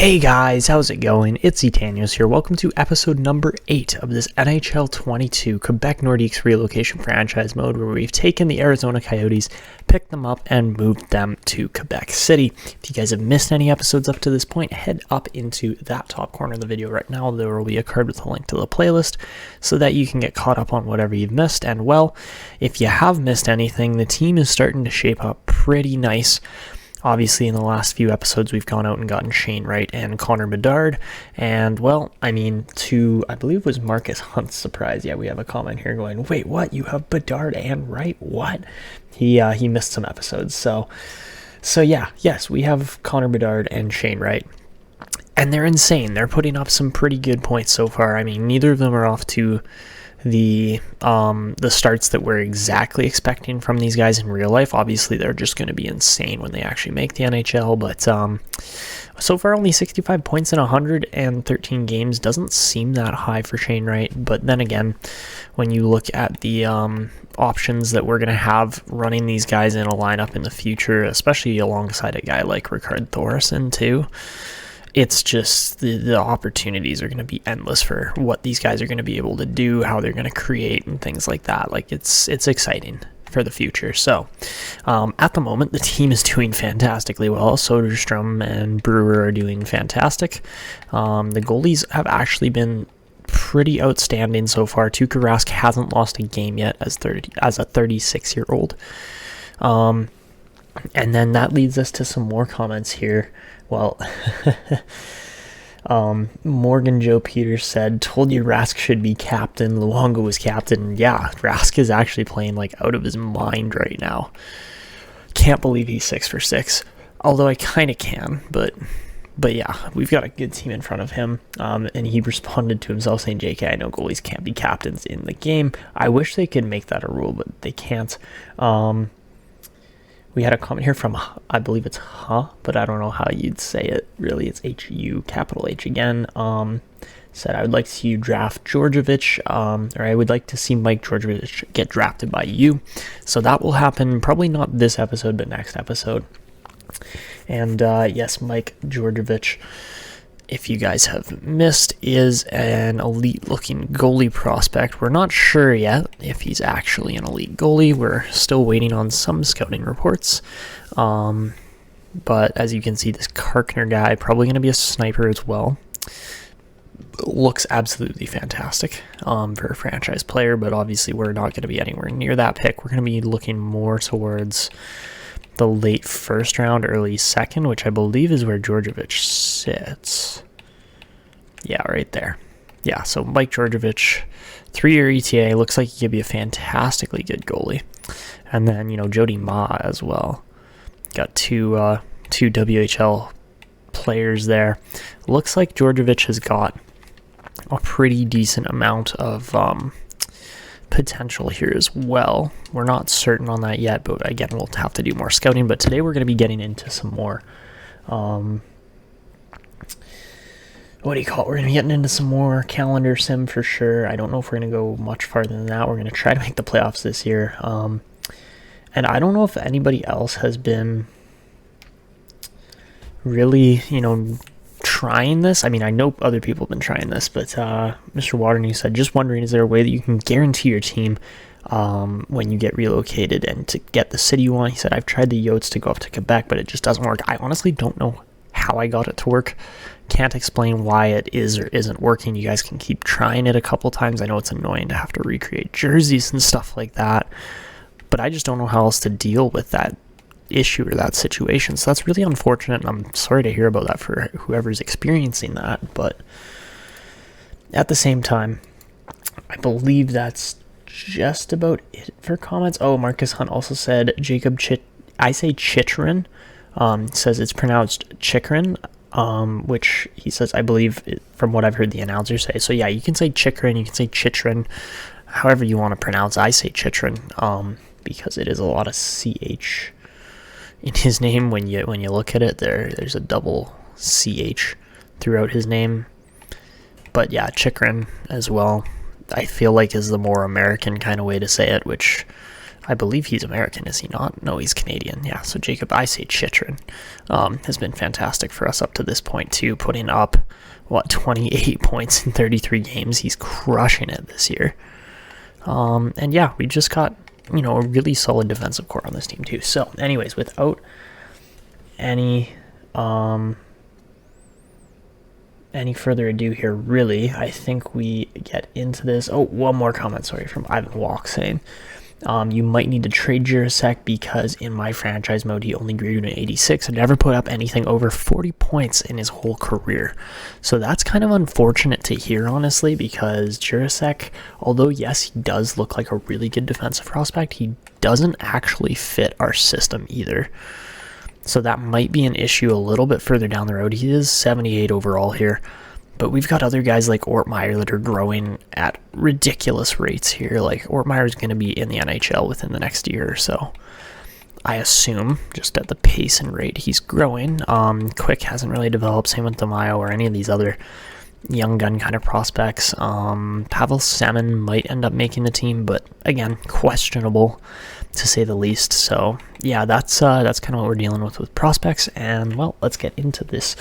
Hey guys, how's it going? It's Etanios here. Welcome to episode number 8 of this NHL 22 Quebec Nordiques relocation franchise mode, where we've taken the Arizona Coyotes, picked them up, and moved them to Quebec City. If you guys have missed any episodes up to this point, head up into that top corner of the video right now. There will be a card with a link to the playlist so that you can get caught up on whatever you've missed. And well, if you have missed anything, the team is starting to shape up pretty nice. Obviously, in the last few episodes, we've gone out and gotten Shane Wright and Connor Bedard. And, well, I believe it was Marcus Hunt's surprise. Yeah, we have a comment here going, wait, what? You have Bedard and Wright? What? He missed some episodes. So yeah, yes, we have Connor Bedard and Shane Wright. And they're insane. They're putting up some pretty good points so far. I mean, neither of them are off to the starts that we're exactly expecting from these guys in real life. Obviously, they're just going to be insane when they actually make the NHL, but so far only 65 points in 113 games doesn't seem that high for Shane Wright. But then again, when you look at the options that we're going to have running these guys in a lineup in the future, especially alongside a guy like Rickard Thorson too, it's just the opportunities are going to be endless for what these guys are going to be able to do, how they're going to create, and things like that. Like, it's exciting for the future. So at the moment, the team is doing fantastically well. Soderstrom and Brewer are doing fantastic. The goalies have actually been pretty outstanding so far. Tuukka Rask hasn't lost a game yet as a 36-year-old. And then that leads us to some more comments here. Well, Morgan Joe Peters said, told you Rask should be captain. Luongo was captain. Yeah, Rask is actually playing like out of his mind right now. Can't believe he's 6 for 6. Although I kind of can, but yeah, we've got a good team in front of him. And he responded to himself saying, JK, I know goalies can't be captains in the game. I wish they could make that a rule, but they can't. We had a comment here from, I believe it's but I don't know how you'd say it. Really, it's H-U, capital H again. Said, I would like to see you draft Georgievich, or I would like to see Mike Georgievich get drafted by you. So that will happen, probably not this episode, but next episode. And yes, Mike Georgievich, if you guys have missed, is an elite-looking goalie prospect. We're not sure yet if he's actually an elite goalie. We're still waiting on some scouting reports. But as you can see, this Karkner guy, probably going to be a sniper as well. Looks absolutely fantastic for a franchise player, but obviously we're not going to be anywhere near that pick. We're going to be looking more towards the late first round, early second, which I believe is where Georgievich sits. Yeah, right there. Yeah, so Mike Georgievich, 3-year ETA, looks like he could be a fantastically good goalie. And then, Jody Ma as well. Got two WHL players there. Looks like Georgievich has got a pretty decent amount of potential here as well. We're not certain on that yet, but again, we'll have to do more scouting. But today we're going to be getting into some more we're going to be getting into some more calendar sim for sure. I don't know if we're going to go much farther than that. We're going to try to make the playoffs this year. And I don't know if anybody else has been really, trying this. I mean, I know other people have been trying this, but Mr. Waternew said, just wondering, is there a way that you can guarantee your team when you get relocated and to get the city you want? He said, I've tried the Yotes to go up to Quebec, but it just doesn't work. I honestly don't know how I got it to work. Can't explain why it is or isn't working. You guys can keep trying it a couple times. I know it's annoying to have to recreate jerseys and stuff like that, but I just don't know how else to deal with that issue or that situation. So that's really unfortunate, and I'm sorry to hear about that for whoever's experiencing that. But at the same time, I believe that's just about it for comments. Oh, Marcus Hunt also said Jacob Chychrun. Says it's pronounced Chychrun, which he says, I believe, from what I've heard the announcer say. So yeah, you can say Chychrun, you can say Chychrun, however you want to pronounce. I say Chychrun, because it is a lot of CH in his name. When you look at it, there's a double CH throughout his name. But yeah, Chychrun as well, I feel like is the more American kind of way to say it, which I believe he's American, is he not? No, he's Canadian. Yeah, so Jacob Chitrin has been fantastic for us up to this point, too, putting up, 28 points in 33 games. He's crushing it this year. And yeah, we just got, a really solid defensive core on this team, too. So, anyways, without any further ado here, really, I think we get into this. Oh, one more comment, sorry, from Ivan Walk saying, you might need to trade Jirasek because in my franchise mode, he only grew to an 86 and never put up anything over 40 points in his whole career. So that's kind of unfortunate to hear, honestly, because Jirasek, although yes, he does look like a really good defensive prospect, he doesn't actually fit our system either. So that might be an issue a little bit further down the road. He is 78 overall here. But we've got other guys like Ortmeyer that are growing at ridiculous rates here. Like, Ortmeyer is going to be in the NHL within the next year or so, I assume, just at the pace and rate he's growing. Quick hasn't really developed, same with DeMaio or any of these other young gun kind of prospects. Pavel Samin might end up making the team, but again, questionable to say the least. So yeah, that's kind of what we're dealing with prospects. And well, let's get into this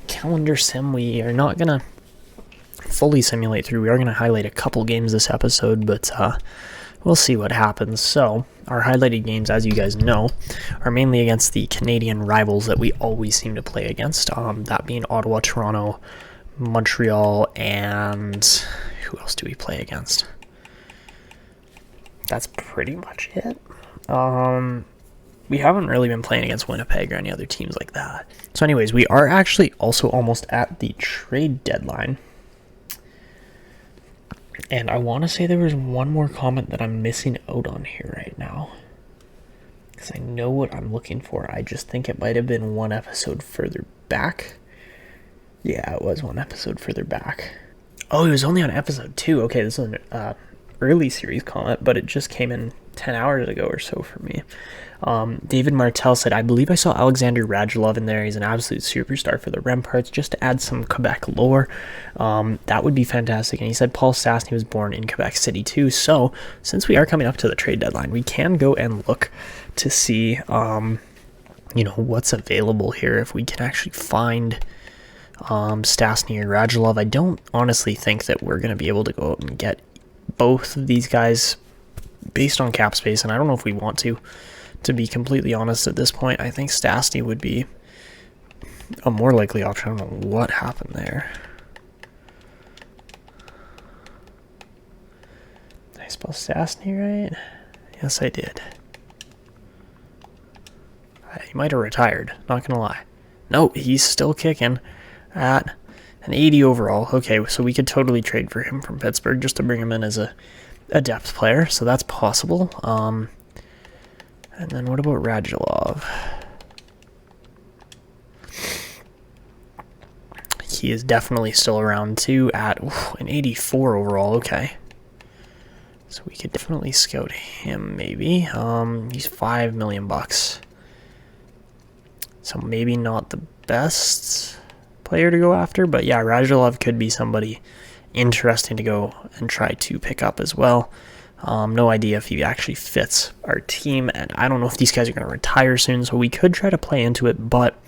calendar sim. We are not going to fully simulate through. We are going to highlight a couple games this episode, but we'll see what happens. So our highlighted games, as you guys know, are mainly against the Canadian rivals that we always seem to play against, that being Ottawa, Toronto, Montreal, and who else do we play against? That's pretty much it. We haven't really been playing against Winnipeg or any other teams like that. So anyways, we are actually also almost at the trade deadline. And I want to say there was one more comment that I'm missing out on here right now, because I know what I'm looking for. I just think it might have been one episode further back. Yeah, it was one episode further back. Oh, it was only on episode 2. Okay, this is an early series comment, but it just came in 10 hours ago or so for me. David Martel said, I believe I saw Alexander Radulov in there. He's an absolute superstar for the Remparts, just to add some Quebec lore. That would be fantastic. And he said Paul Stastny was born in Quebec City too. So since we are coming up to the trade deadline, we can go and look to see, what's available here. If we can actually find Stastny or Radulov. I don't honestly think that we're going to be able to go out and get both of these guys based on cap space, and I don't know if we want to be completely honest at this point. I think Stastny would be a more likely option. I don't know what happened there. Did I spell Stastny right? Yes, I did. He might have retired, not gonna lie. No, he's still kicking at an 80 overall. Okay, so we could totally trade for him from Pittsburgh just to bring him in as a depth player, so that's possible. And then what about Radulov? He is definitely still around too at an 84 overall. Okay, so we could definitely scout him maybe. He's $5 million, so maybe not the best player to go after, but yeah, Radulov could be somebody interesting to go and try to pick up as well. No idea if he actually fits our team, and I don't know if these guys are going to retire soon, so we could try to play into it, but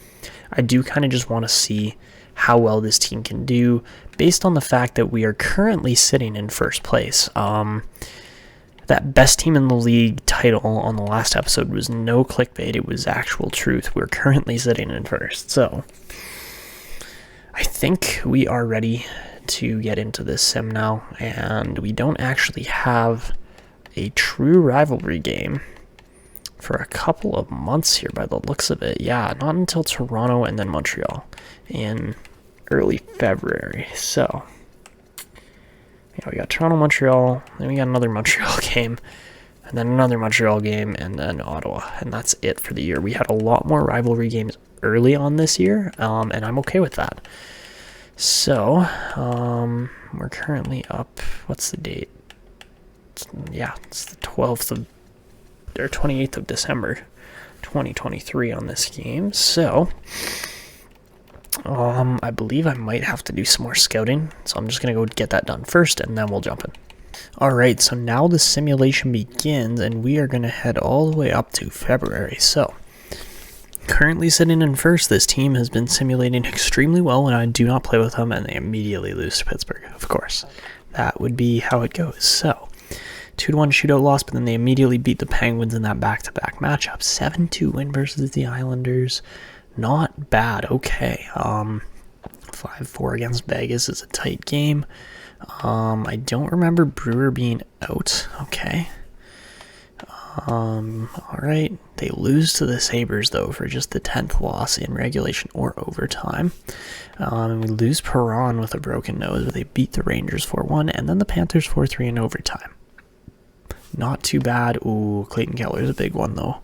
I do kind of just want to see how well this team can do based on the fact that we are currently sitting in first place. That best team in the league title on the last episode was no clickbait, it was actual truth. We're currently sitting in first, so I think we are ready to get into this sim now, and we don't actually have a true rivalry game for a couple of months here by the looks of it. Yeah, not until Toronto and then Montreal in early February. So yeah, we got Toronto, Montreal, then we got another Montreal game, and then another Montreal game, and then Ottawa, and that's it for the year. We had a lot more rivalry games early on this year, and I'm okay with that. So, we're currently up, what's the date? It's the 28th of December, 2023 on this game. So, I believe I might have to do some more scouting. So I'm just going to go get that done first, and then we'll jump in. Alright, so now the simulation begins, and we are going to head all the way up to February. So, currently sitting in first, this team has been simulating extremely well when I do not play with them, and they immediately lose to Pittsburgh, of course. That would be how it goes. So, 2-1 shootout loss, but then they immediately beat the Penguins in that back-to-back matchup. 7-2 win versus the Islanders. Not bad. Okay. 5-4 against Vegas is a tight game. I don't remember Brewer being out. Okay. Alright. They lose to the Sabres, though, for just the 10th loss in regulation or overtime. And we lose Perron with a broken nose, but they beat the Rangers 4-1, and then the Panthers 4-3 in overtime. Not too bad. Ooh, Clayton Keller's a big one, though.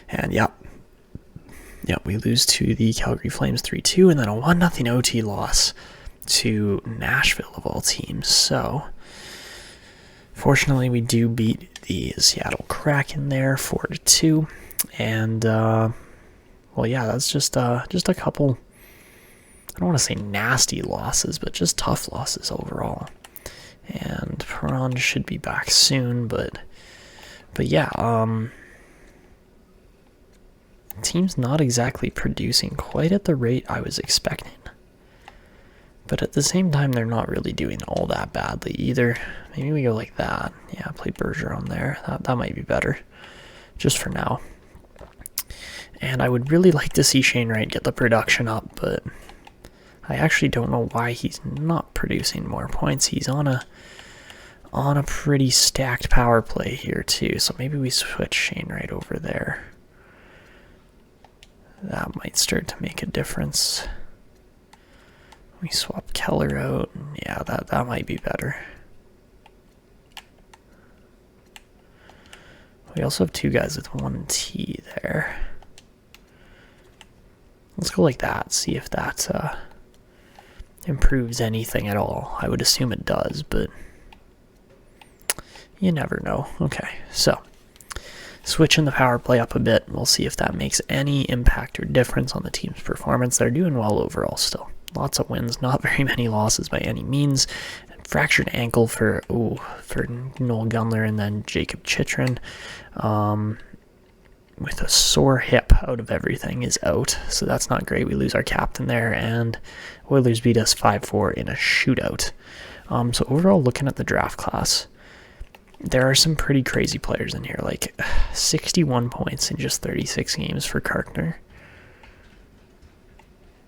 And, yep, we lose to the Calgary Flames 3-2, and then a 1-0 OT loss to Nashville, of all teams. So, fortunately, we do beat the Seattle Kraken there 4-2, and well, yeah, that's just a couple. I don't want to say nasty losses, but just tough losses overall. And Perron should be back soon, but yeah, team's not exactly producing quite at the rate I was expecting. But at the same time, they're not really doing all that badly either. Maybe we go like that. Yeah, play Bergeron there. That might be better, just for now. And I would really like to see Shane Wright get the production up, but I actually don't know why he's not producing more points. He's on a pretty stacked power play here too, so maybe we switch Shane Wright over there. That might start to make a difference. We swap Keller out. Yeah, that might be better. We also have two guys with 1T there. Let's go like that, see if that improves anything at all. I would assume it does, but you never know. Okay, so switching the power play up a bit. We'll see if that makes any impact or difference on the team's performance. They're doing well overall still. Lots of wins, not very many losses by any means. Fractured ankle for Noel Gunler, and then Jacob Chitrin with a sore hip out of everything is out. So that's not great. We lose our captain there, and Oilers beat us 5-4 in a shootout. So overall, looking at the draft class, there are some pretty crazy players in here, like 61 points in just 36 games for Karkner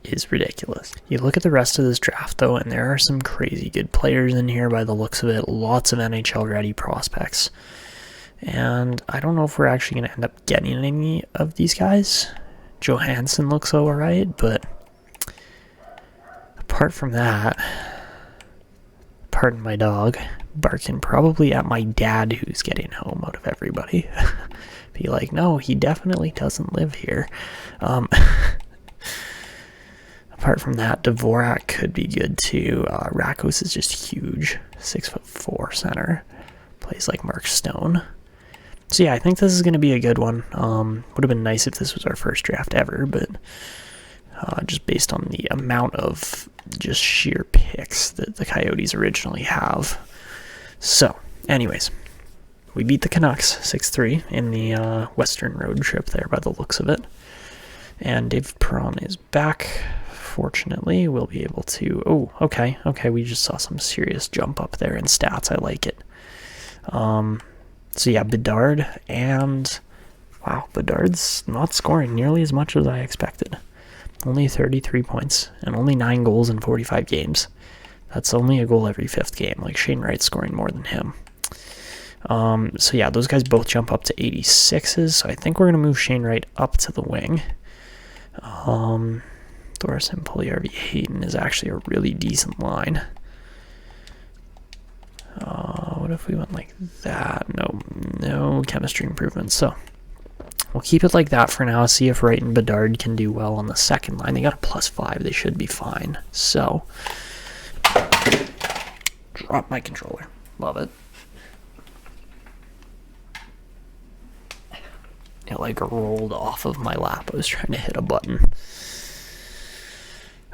is ridiculous. You look at the rest of this draft, though, and there are some crazy good players in here by the looks of it. Lots of NHL-ready prospects. And I don't know if we're actually going to end up getting any of these guys. Johansson looks alright, but apart from that, pardon my dog, barking probably at my dad who's getting home out of everybody. Be like, no, he definitely doesn't live here. Apart from that, Dvorak could be good too. Rakos is just huge. 6'4" center. Plays like Mark Stone. So yeah, I think this is going to be a good one. Would have been nice if this was our first draft ever, but just based on the amount of just sheer picks that the Coyotes originally have. So, anyways, we beat the Canucks 6-3 in the Western road trip there by the looks of it. And Dave Perron is back. Fortunately, we'll be able to... Oh, okay, we just saw some serious jump up there in stats. I like it. So yeah, Bedard, and... Wow, Bedard's not scoring nearly as much as I expected. Only 33 points, and only 9 goals in 45 games. That's only a goal every 5th game. Like, Shane Wright's scoring more than him. So yeah, those guys both jump up to 86s, so I think we're going to move Shane Wright up to the wing. Thorson, Puljujärvi, Hayton is actually a really decent line. What if we went like that? No chemistry improvements. So we'll keep it like that for now. See if Wright and Bedard can do well on the second line. They got a +5. They should be fine. So drop my controller. Love it. It like rolled off of my lap. I was trying to hit a button.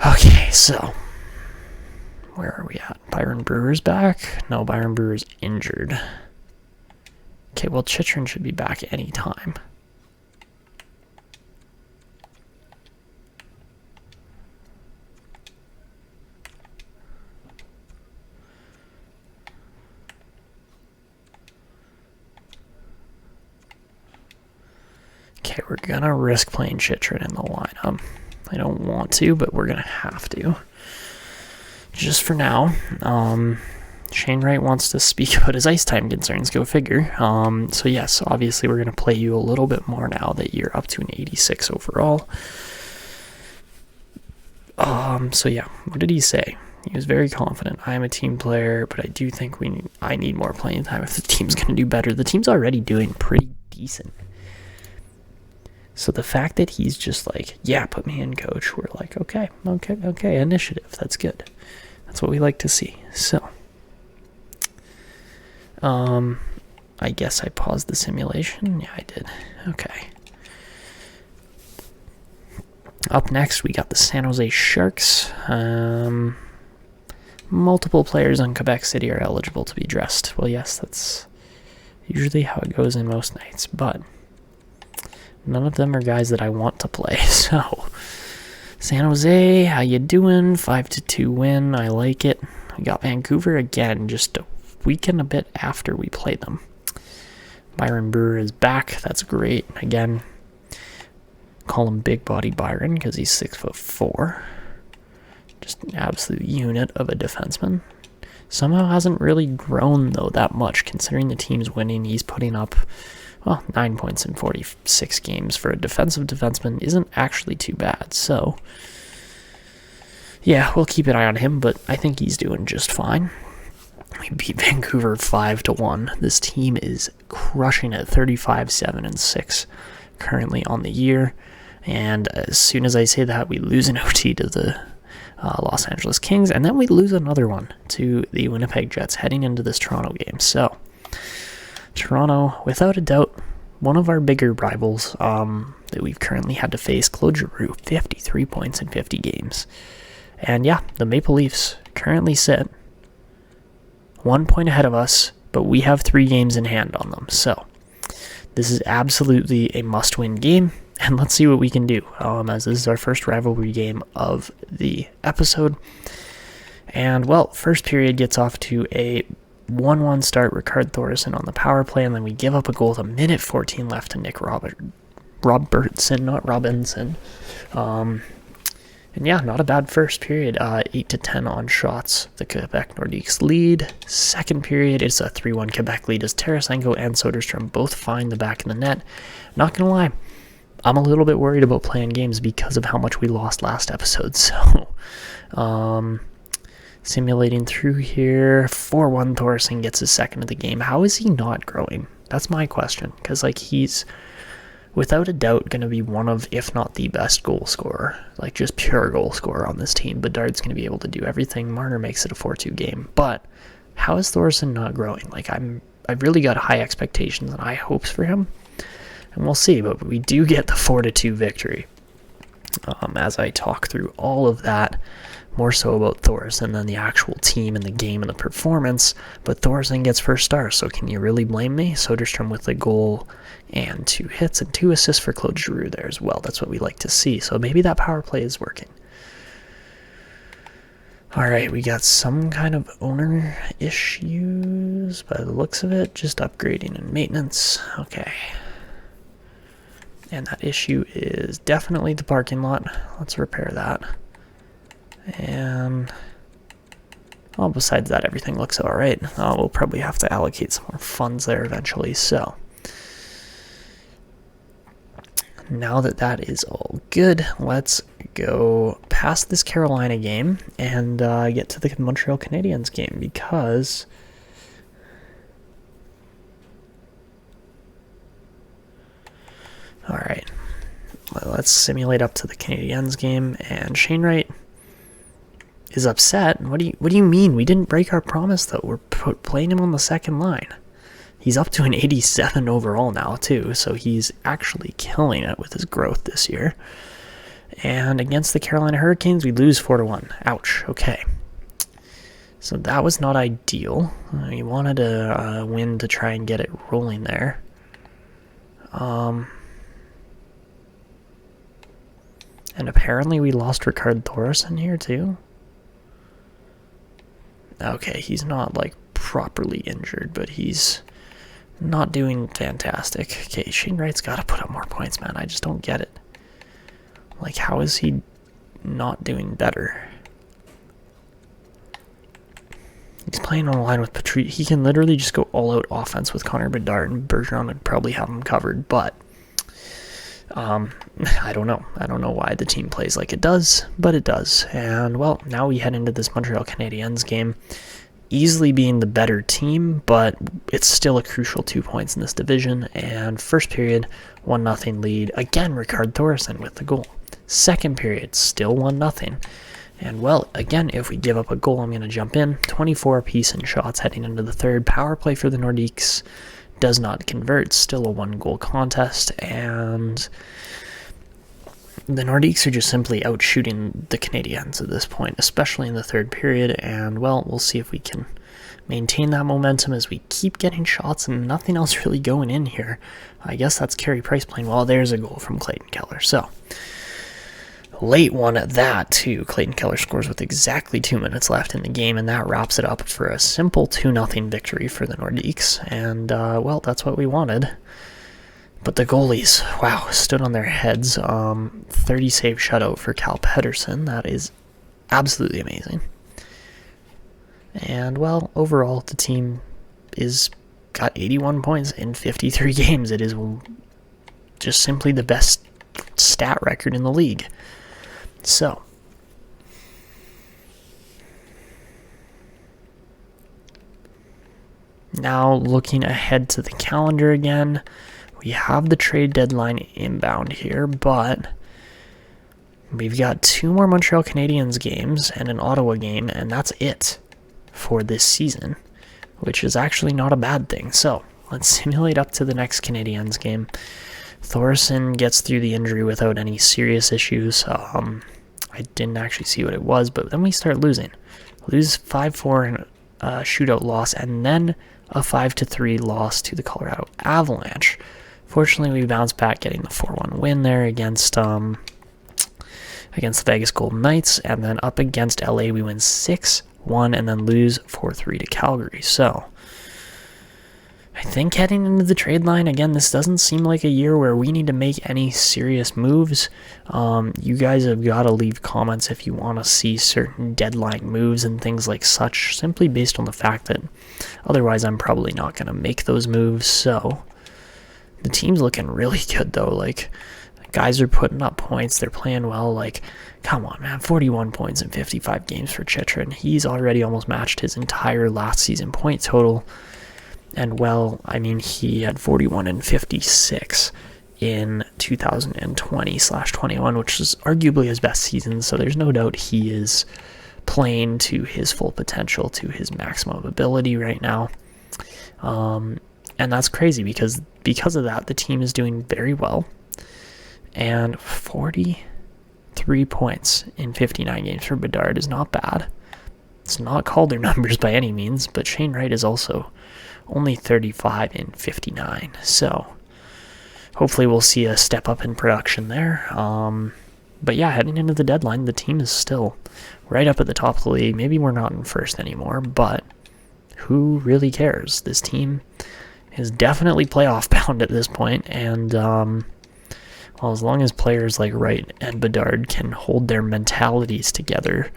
Okay, so Where are we at? Byron Brewer's back? No, Byron Brewer's injured. Okay, well, Chychrun should be back anytime. Okay, we're going to risk playing Chychrun in the lineup. I don't want to, but we're going to have to. Just for now. Shane Wright wants to speak about his ice time concerns. Go figure. So yes, obviously we're going to play you a little bit more now that you're up to an 86 overall. So yeah, what did he say? He was very confident. I am a team player, but I do think I need more playing time if the team's going to do better. The team's already doing pretty decent. So the fact that he's just like, yeah, put me in, coach, we're like, okay, initiative, that's good. That's what we like to see. So, I guess I paused the simulation. Yeah, I did. Okay. Up next, we got the San Jose Sharks. Multiple players on Quebec City are eligible to be dressed. Well, yes, that's usually how it goes in most nights, but none of them are guys that I want to play. So, San Jose, how you doing? 5-2 win. I like it. We got Vancouver again, just a week and a bit after we played them. Byron Brewer is back. That's great. Again, call him Big Body Byron because he's 6'4". Just an absolute unit of a defenseman. Somehow hasn't really grown, though, that much. Considering the team's winning, he's putting up, well, 9 points in 46 games for a defensive defenseman isn't actually too bad. So, yeah, we'll keep an eye on him, but I think he's doing just fine. We beat Vancouver 5-1. This team is crushing at 35-7-6 currently on the year. And as soon as I say that, we lose an OT to the Los Angeles Kings, and then we lose another one to the Winnipeg Jets heading into this Toronto game. So, Toronto, without a doubt, one of our bigger rivals that we've currently had to face. Claude Giroux, 53 points in 50 games. And yeah, the Maple Leafs currently sit 1 point ahead of us, but we have 3 games in hand on them. So, this is absolutely a must-win game, and let's see what we can do, as this is our first rivalry game of the episode. And, well, first period gets off to a 1-1 start, Ricard Thoresen on the power play, and then we give up a goal with a minute 14 left to Nick Robertson, not Robinson. And yeah, not a bad first period, 8-10 on shots. The Quebec Nordiques lead. Second period, it's a 3-1 Quebec lead as Tarasenko and Soderstrom both find the back of the net. Not gonna lie, I'm a little bit worried about playing games because of how much we lost last episode. So, simulating through here, 4-1 Thoresen gets his second of the game. How is he not growing? That's my question, because like he's without a doubt going to be one of, if not the best goal scorer, like just pure goal scorer on this team. Bedard's going to be able to do everything. Marner makes it a 4-2 game. But how is Thoresen not growing? Like I've really got high expectations and high hopes for him. And we'll see, but we do get the 4-2 victory. As I talk through all of that, more so about Thoresen than the actual team and the game and the performance, but Thoresen gets first star, so can you really blame me? Soderstrom with a goal and 2 hits and 2 assists for Claude Giroux there as well. That's what we like to see, so maybe that power play is working. Alright, we got some kind of owner issues by the looks of it, just upgrading and maintenance. Okay. And that issue is definitely the parking lot. Let's repair that. And, well, besides that, everything looks alright. We'll probably have to allocate some more funds there eventually, so. Now that that is all good, let's go past this Carolina game and get to the Montreal Canadiens game, because alright, let's simulate up to the Canadiens game, and Shane Wright is upset. What do you mean? We didn't break our promise, though. We're playing him on the second line. He's up to an 87 overall now, too, so he's actually killing it with his growth this year. And against the Carolina Hurricanes, we lose 4-1. Ouch. Okay. So that was not ideal. We wanted a win to try and get it rolling there. And apparently we lost Rickard Thoresen here too. Okay, he's not like properly injured, but he's not doing fantastic. Okay, Shane Wright's got to put up more points, man. I just don't get it. Like, how is he not doing better? He's playing on a line with Patrice. He can literally just go all-out offense with Connor Bedard, and Bergeron would probably have him covered, but I don't know. I don't know why the team plays like it does, but it does. And, well, now we head into this Montreal Canadiens game, easily being the better team, but it's still a crucial 2 points in this division. And first period, 1-0 lead. Again, Rickard Thoresen with the goal. Second period, still 1-0. And, well, again, if we give up a goal, I'm going to jump in. 24 apiece in shots heading into the third. Power play for the Nordiques does not convert. Still a 1-goal contest. And the Nordiques are just simply out shooting the Canadiens at this point, especially in the third period. And, well, we'll see if we can maintain that momentum as we keep getting shots and nothing else really going in here. I guess that's Carey Price playing well. There's a goal from Clayton Keller. So, late one at that, too. Clayton Keller scores with exactly 2 minutes left in the game, and that wraps it up for a simple 2-0 victory for the Nordiques. And, well, that's what we wanted. But the goalies, wow, stood on their heads. 30-save shutout for Cal Pedersen. That is absolutely amazing. And, well, overall, the team is got 81 points in 53 games. It is just simply the best stat record in the league. So, now looking ahead to the calendar again, we have the trade deadline inbound here, but we've got 2 more Montreal Canadiens games and an Ottawa game, and that's it for this season, which is actually not a bad thing. So, let's simulate up to the next Canadiens game. Thoresen gets through the injury without any serious issues. I didn't actually see what it was, but then we start losing. Lose 5-4 in a shootout loss, and then a 5-3 loss to the Colorado Avalanche. Fortunately, we bounced back, getting the 4-1 win there against the Vegas Golden Knights, and then up against LA, we win 6-1, and then lose 4-3 to Calgary. So, I think heading into the trade line, again, this doesn't seem like a year where we need to make any serious moves. You guys have got to leave comments if you want to see certain deadline moves and things like such, simply based on the fact that otherwise I'm probably not going to make those moves. So, the team's looking really good, though. Like, guys are putting up points. They're playing well. Like, come on, man. 41 points in 55 games for Chychrun. He's already almost matched his entire last season point total. And, well, I mean, he had 41 and 56 in 2020/21, which is arguably his best season. So there's no doubt he is playing to his full potential, to his maximum ability right now. And that's crazy because of that, the team is doing very well. And 43 points in 59 games for Bedard is not bad. It's not Calder numbers by any means, but Shane Wright is also only 35 in 59. So hopefully we'll see a step up in production there. But yeah, heading into the deadline, the team is still right up at the top of the league. Maybe we're not in first anymore, but who really cares? This team is definitely playoff bound at this point, and well, as long as players like Wright and Bedard can hold their mentalities together,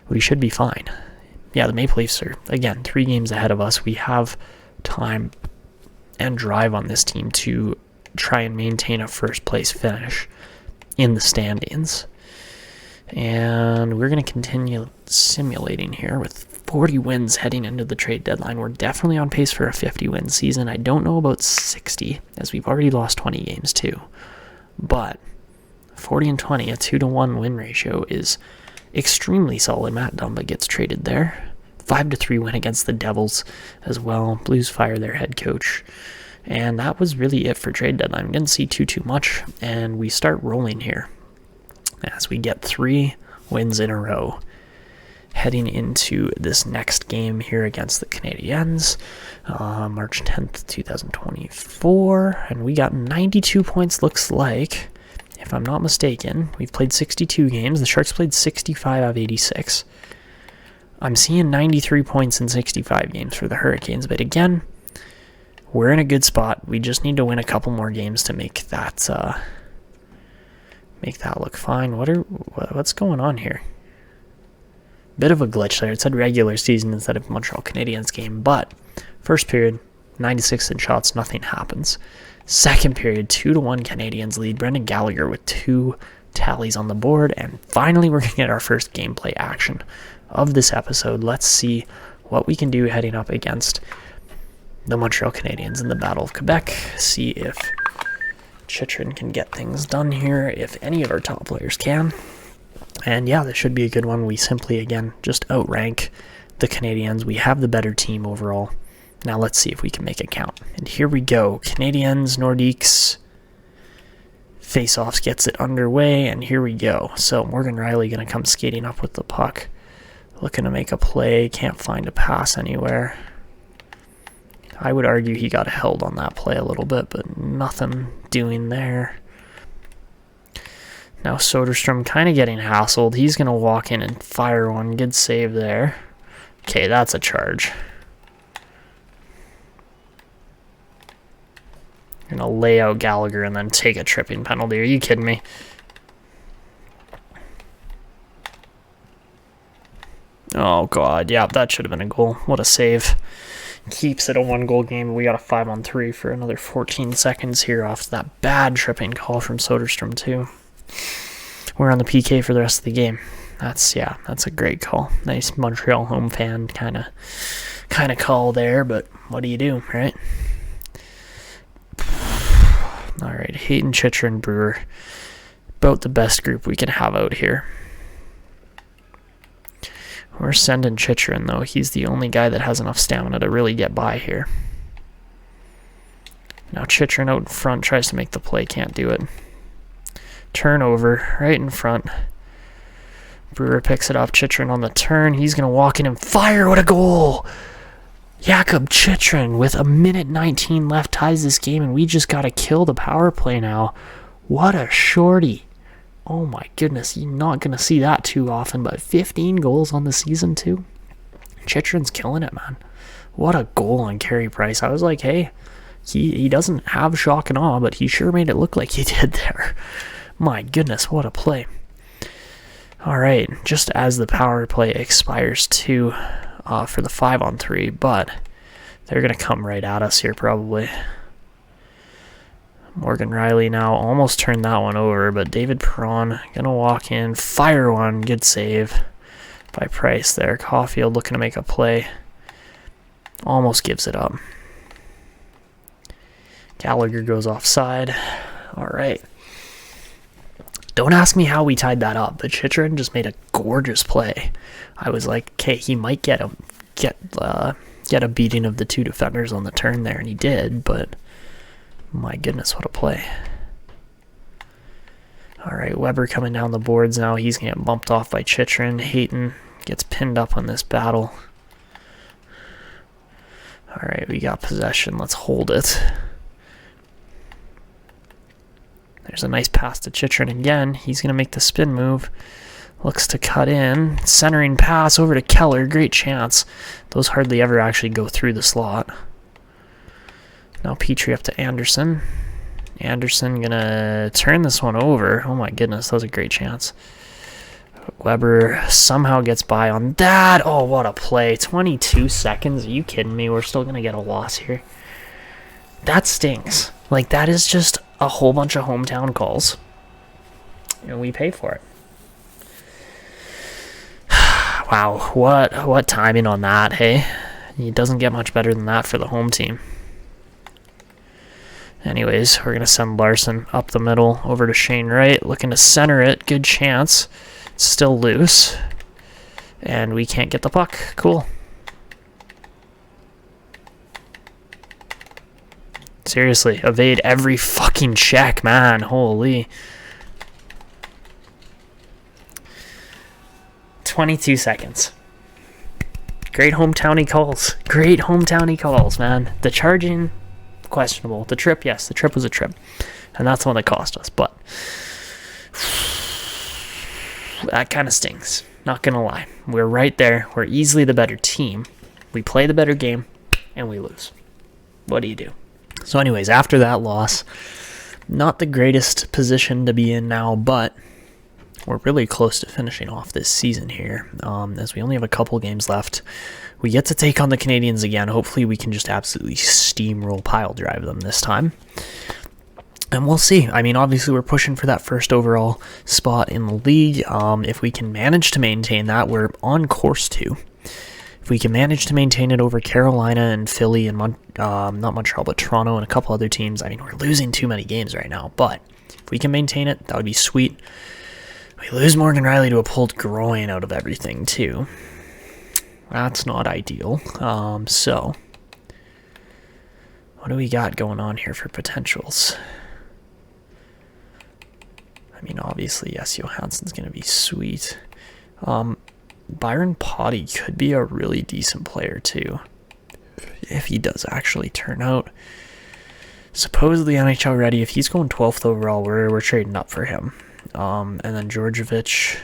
we should be fine. Yeah, the Maple Leafs are, again, 3 games ahead of us. We have time and drive on this team to try and maintain a first-place finish in the standings. And we're going to continue simulating here with 40 wins heading into the trade deadline. We're definitely on pace for a 50-win season. I don't know about 60, as we've already lost 20 games too. But 40 and 20, a 2-to-1 win ratio is extremely solid. Matt Dumba gets traded there. 5-3 win against the Devils as well. Blues fire their head coach. And that was really it for trade deadline. We didn't see too much, and we start rolling here as we get 3 wins in a row heading into this next game here against the Canadiens, March 10th, 2024, and we got 92 points, looks like, if I'm not mistaken. We've played 62 games. The Sharks played 65 out of 86. I'm seeing 93 points in 65 games for the Hurricanes, but again, we're in a good spot. We just need to win a couple more games to make that look fine. What's going on here? Bit of a glitch there. It said regular season instead of Montreal Canadiens game, but first period, 96 in shots, nothing happens. Second period, 2-1 Canadiens lead. Brendan Gallagher with 2 tallies on the board, and finally we're going to get our first gameplay action of this episode. Let's see what we can do heading up against the Montreal Canadiens in the Battle of Quebec. See if Chychrun can get things done here, if any of our top players can. And yeah, this should be a good one. We simply, again, just outrank the Canadiens. We have the better team overall. Now let's see if we can make it count. And here we go. Canadiens, Nordiques, face-offs gets it underway, and here we go. So Morgan Rielly going to come skating up with the puck. Looking to make a play. Can't find a pass anywhere. I would argue he got held on that play a little bit, but nothing doing there. Now Soderstrom kind of getting hassled. He's going to walk in and fire one. Good save there. Okay, that's a charge. Going to lay out Gallagher and then take a tripping penalty. Are you kidding me? Oh, God. Yeah, that should have been a goal. What a save. Keeps it a 1-goal game. We got a 5-on-3 for another 14 seconds here off that bad tripping call from Soderstrom, too. We're on the PK for the rest of the game. That's a great call. Nice Montreal home fan kind of call there, but what do you do, right? All right, Hayton, Chychrun, Brewer. About the best group we can have out here. We're sending Chychrun, though. He's the only guy that has enough stamina to really get by here. Now Chychrun out in front tries to make the play, can't do it. Turnover right in front. Brewer picks it up. Chychrun on the turn. He's going to walk in and fire. What a goal! Jakob Chychrun with 1:19 left ties this game, and we just got to kill the power play now. What a shorty. Oh my goodness, you're not going to see that too often, but 15 goals on the season too. Chychrun's killing it, man. What a goal on Carey Price. I was like, hey, he doesn't have shock and awe, but he sure made it look like he did there. My goodness, what a play. All right, just as the power play expires too for the 5-on-3, but they're going to come right at us here probably. Morgan Rielly now almost turned that one over, but David Perron going to walk in, fire one, good save by Price there. Caulfield looking to make a play. Almost gives it up. Gallagher goes offside. All right. Don't ask me how we tied that up, but Chychrun just made a gorgeous play. I was like, okay, he might get a beating of the 2 defenders on the turn there, and he did, but my goodness, what a play. All right, Weber coming down the boards now. He's going to get bumped off by Chychrun. Hayton gets pinned up on this battle. All right, we got possession. Let's hold it. There's a nice pass to Chychrun again. He's going to make the spin move. Looks to cut in. Centering pass over to Keller. Great chance. Those hardly ever actually go through the slot. Now Petrie up to Anderson. Anderson going to turn this one over. Oh my goodness, that was a great chance. Weber somehow gets by on that. Oh, what a play. 22 seconds. Are you kidding me? We're still going to get a loss here. That stings. Like, that is just a whole bunch of hometown calls. And we pay for it. Wow, what timing on that, hey? It doesn't get much better than that for the home team. Anyways, we're going to send Larson up the middle over to Shane Wright. Looking to center it. Good chance. It's still loose. And we can't get the puck. Cool. Seriously, evade every fucking check, man. Holy. 22 seconds. Great hometowny calls. Great hometowny calls, man. The charging, questionable. The trip, yes, the trip was a trip. And that's the one that cost us. But that kind of stings. Not going to lie. We're right there. We're easily the better team. We play the better game, and we lose. What do you do? So anyways, after that loss, not the greatest position to be in now, but we're really close to finishing off this season here, as we only have a couple games left. We get to take on the Canadiens again. Hopefully we can just absolutely steamroll pile drive them this time. And we'll see. I mean, obviously we're pushing for that first overall spot in the league. If we can manage to maintain that, we're on course to. If we can manage to maintain it over Carolina and Philly and not Montreal, but Toronto and a couple other teams, I mean, we're losing too many games right now. But if we can maintain it, that would be sweet. We lose Morgan Riley to a pulled groin out of everything, too. That's not ideal. So, what do we got going on here for potentials? I mean, obviously, yes, Johansson's going to be sweet. Byron Potty could be a really decent player, too, if he does actually turn out supposedly NHL ready. If he's going 12th overall, we're trading up for him. And then Georgievich,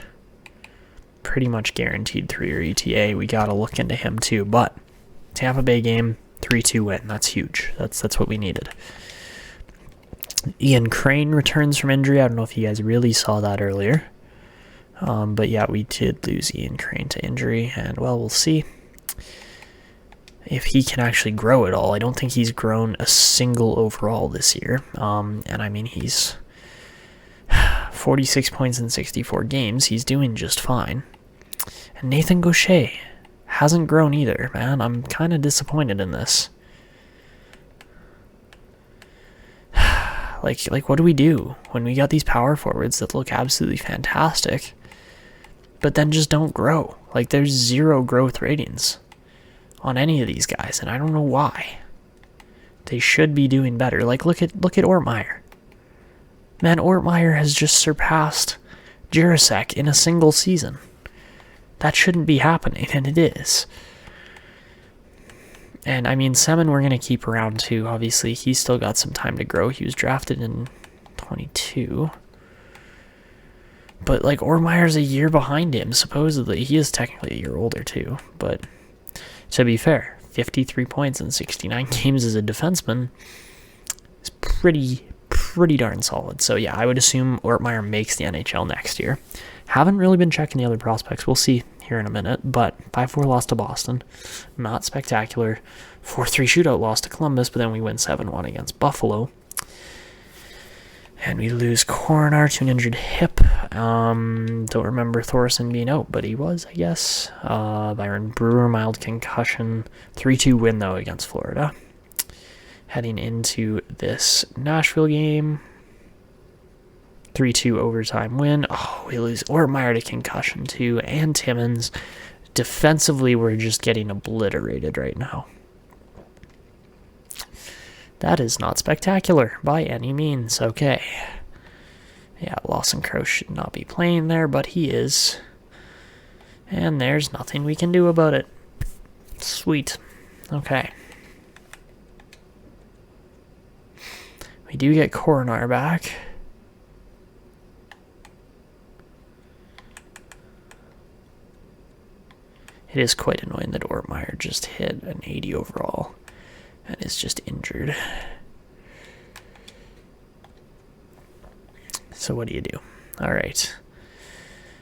pretty much guaranteed 3-year ETA. We got to look into him, too. But Tampa Bay game, 3-2 win. That's huge. That's what we needed. Ian Crane returns from injury. I don't know if you guys really saw that earlier. But yeah, we did lose Ian Crane to injury, and well, we'll see if he can actually grow at all. I don't think he's grown a single overall this year. And I mean, he's 46 points in 64 games. He's doing just fine. And Nathan Gaucher hasn't grown either, man. I'm kind of disappointed in this. Like, what do we do when we got these power forwards that look absolutely fantastic, but then just don't grow? Like, there's 0 growth ratings on any of these guys, and I don't know why. They should be doing better. Like, look at Ortmeyer. Man, Ortmeyer has just surpassed Jirasek in a single season. That shouldn't be happening, and it is. And, I mean, Semin we're going to keep around, too. Obviously, he's still got some time to grow. He was drafted in 22. But, like, Ortmeyer's a year behind him, supposedly. He is technically a year older, too. But, to be fair, 53 points in 69 games as a defenseman is pretty darn solid. So, yeah, I would assume Ortmeyer makes the NHL next year. Haven't really been checking the other prospects. We'll see here in a minute. But 5-4 loss to Boston. Not spectacular. 4-3 shootout loss to Columbus, but then we win 7-1 against Buffalo. And we lose Coronar to an injured hip. Don't remember Thorson being out, but he was, I guess. Byron Brewer, mild concussion. 3-2 win, though, against Florida. Heading into this Nashville game. 3-2 overtime win. Oh, we lose Ortmeyer to concussion, too, and Timmins. Defensively, we're just getting obliterated right now. That is not spectacular by any means. Okay. Yeah, Lawson Crowe should not be playing there, but he is. And there's nothing we can do about it. Sweet. Okay. We do get Coronar back. It is quite annoying that Ortmeyer just hit an 80 overall and is just injured. So what do you do? All right.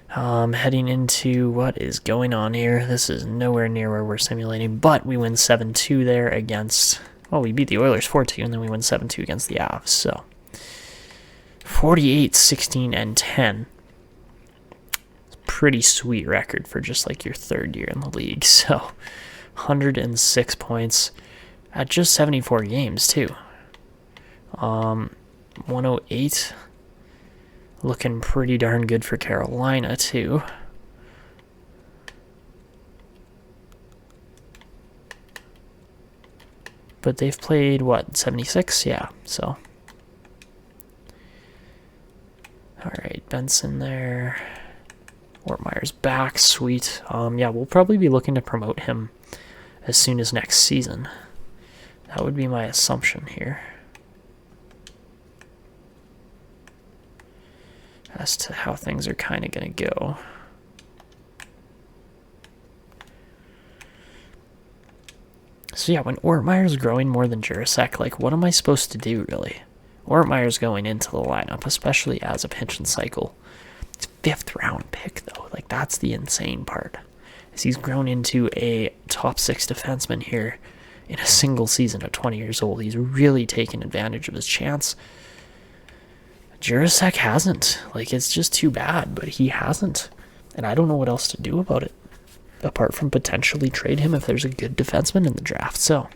Heading into what is going on here. This is nowhere near where we're simulating, but we win 7-2 there against... Well, we beat the Oilers 4-2, and then we win 7-2 against the Avs. So 48, 16, and 10. Pretty sweet record for just like your third year in the league. So 106 points at just 74 games too. 108 looking pretty darn good for Carolina too. But they've played what, 76? Yeah, so all right, Benson there. Ortmeyer's back, sweet. Yeah, we'll probably be looking to promote him as soon as next season. That would be my assumption here as to how things are kind of going to go. So yeah, when Ortmeyer's growing more than Jurasek, like, what am I supposed to do, really? Ortmeyer's going into the lineup, especially as a pinch and cycle. It's a 5th round pick, though. Like, that's the insane part. Is he's grown into a top 6 defenseman here in a single season at 20 years old. He's really taken advantage of his chance. Jurasek hasn't. Like, it's just too bad, but he hasn't. And I don't know what else to do about it, apart from potentially trade him if there's a good defenseman in the draft. So,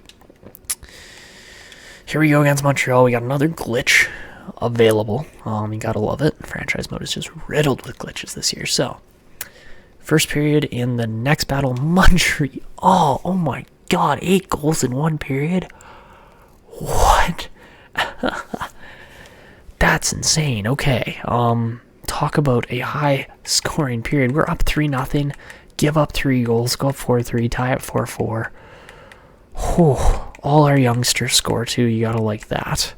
here we go against Montreal. We got another glitch available. You gotta love it. Franchise mode is just riddled with glitches this year. So, first period in the next battle, Montreal. Oh my god, 8 goals in 1 period? What? That's insane. Okay. Talk about a high scoring period. We're up 3-0. Give up 3 goals, go up 4-3, tie at 4-4. All our youngsters score too. You gotta like that.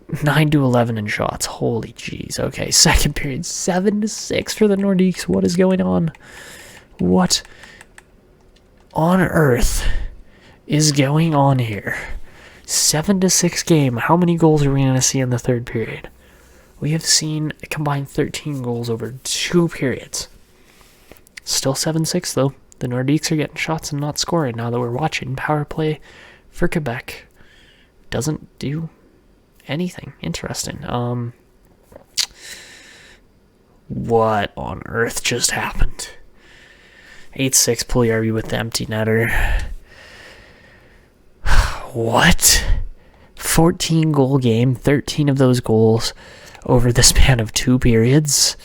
9-11 in shots. Holy jeez. Okay, second period, 7-6 for the Nordiques. What is going on? What on earth is going on here? 7-6 game. How many goals are we gonna see in the third period? We have seen a combined 13 goals over 2 periods. Still 7-6 though. The Nordiques are getting shots and not scoring now that we're watching. Power play for Quebec doesn't do anything interesting. What on earth just happened? 8-6 Pugliarvi with the empty netter. What? 14 goal game, 13 of those goals over the span of 2 periods.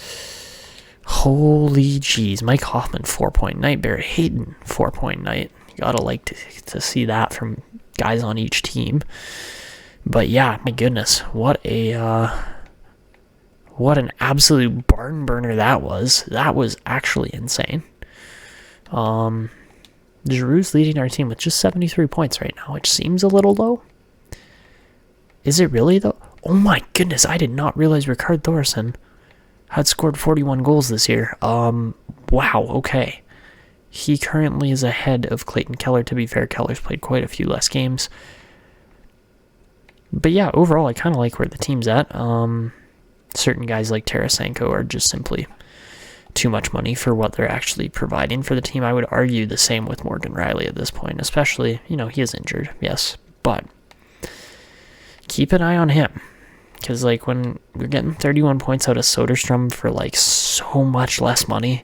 Holy jeez. Mike Hoffman, 4-point night. Barrett Hayton, 4-point night. You gotta like to see that from guys on each team. But yeah, my goodness, what an absolute barn burner that was. That was actually insane. Giroux's leading our team with just 73 points right now, which seems a little low. Is it really though? Oh my goodness, I did not realize Ricard Thorson had scored 41 goals this year. Wow, okay. He currently is ahead of Clayton Keller. To be fair, Keller's played quite a few less games. But yeah, overall, I kind of like where the team's at. Certain guys like Tarasenko are just simply too much money for what they're actually providing for the team. I would argue the same with Morgan Riley at this point, especially, he is injured, yes. But keep an eye on him. Because, when we're getting 31 points out of Soderstrom for, so much less money